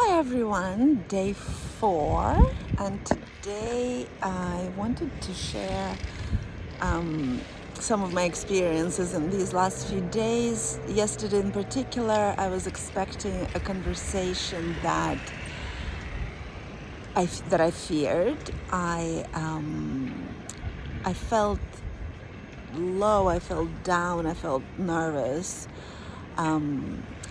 Hi everyone, day 4, and today I wanted to share some of my experiences in these last few days. Yesterday in particular, I was expecting a conversation that I feared. I felt low, I felt down, I felt nervous.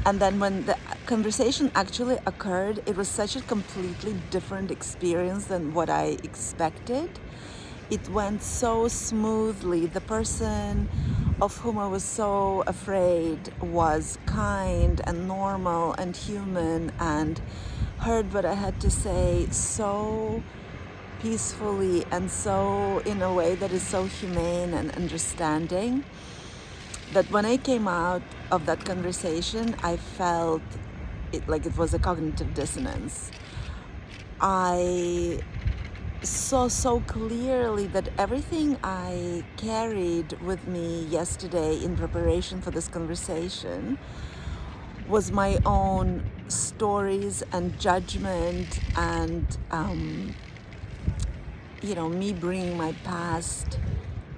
And then when the conversation actually occurred, it was such a completely different experience than what I expected. It went so smoothly. The person of whom I was so afraid was kind and normal and human and heard what I had to say so peacefully and so in a way that is so humane and understanding that when I came out of that conversation, I felt it like it was a cognitive dissonance. I saw so clearly that everything I carried with me yesterday in preparation for this conversation was my own stories and judgment and, me bringing my past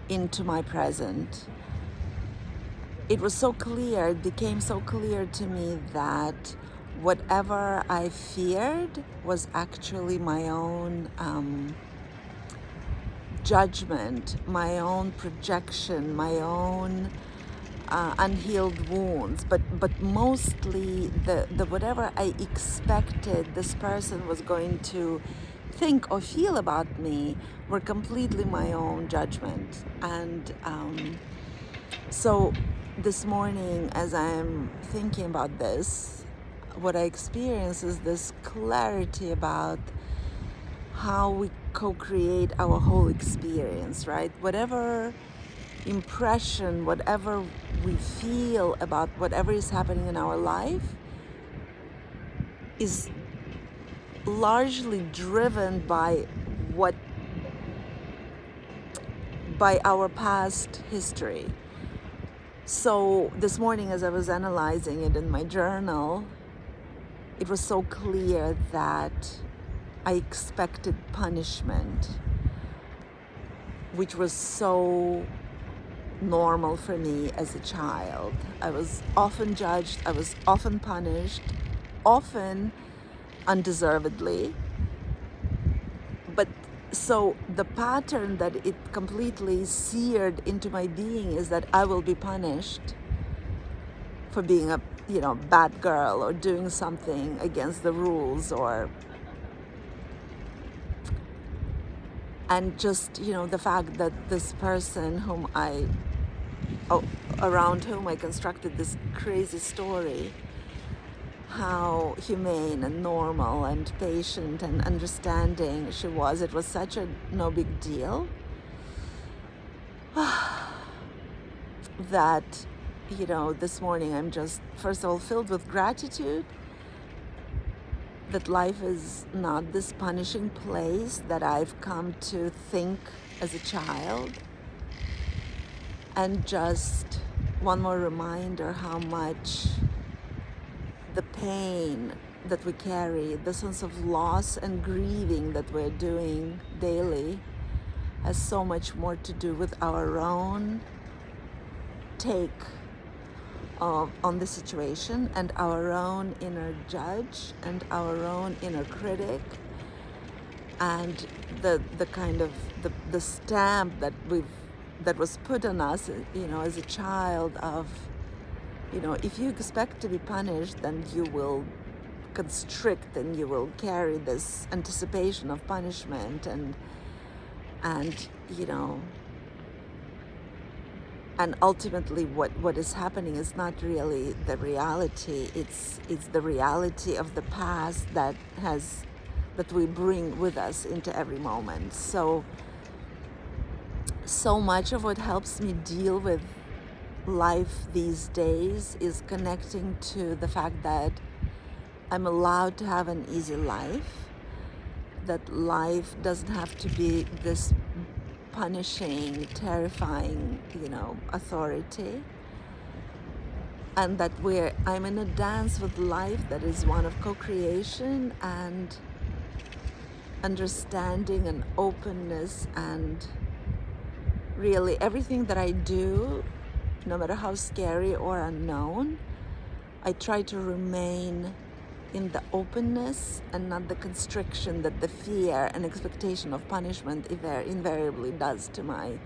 into my present. It was so clear, it became so clear to me that whatever I feared was actually my own judgment, my own projection, my own unhealed wounds, but mostly the whatever I expected this person was going to think or feel about me were completely my own judgment. And so this morning, as I'm thinking about this, what I experience is this clarity about how we co-create our whole experience, right? Whatever impression, whatever we feel about whatever is happening in our life is largely driven what by our past history. So this morning, as I was analyzing it in my journal, it was so clear that I expected punishment, which was so normal for me as a child. I was often judged, I was often punished, often undeservedly. But so the pattern that it completely seared into my being is that I will be punished for being a bad girl or doing something against the rules, and just the fact that this person around whom I constructed this crazy story, how humane and normal and patient and understanding she was, it was such a no big deal that this morning I'm just, first of all, filled with gratitude that life is not this punishing place that I've come to think as a child. And just one more reminder how much the pain that we carry, the sense of loss and grieving that we're doing daily, has so much more to do with our own take on the situation and our own inner judge and our own inner critic, and the kind of the stamp that was put on us as a child of if you expect to be punished, then you will constrict and you will carry this anticipation of punishment, and and ultimately what is happening is not really the reality. It's the reality of the past that we bring with us into every moment. So much of what helps me deal with life these days is connecting to the fact that I'm allowed to have an easy life, that life doesn't have to be this punishing, terrifying, authority, and that I'm in a dance with life that is one of co-creation and understanding and openness, and really everything that I do, no matter how scary or unknown, I try to remain in the openness and not the constriction that the fear and expectation of punishment invariably does to my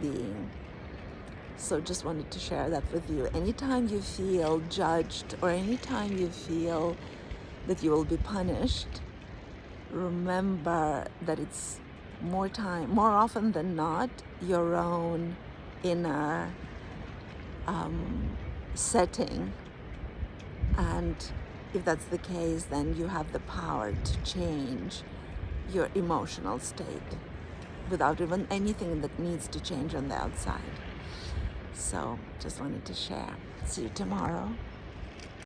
being. So just wanted to share that with you. Anytime you feel judged or anytime you feel that you will be punished, remember that it's more often than not, your own inner setting. And if that's the case, then you have the power to change your emotional state without even anything that needs to change on the outside. So just wanted to share. See you tomorrow.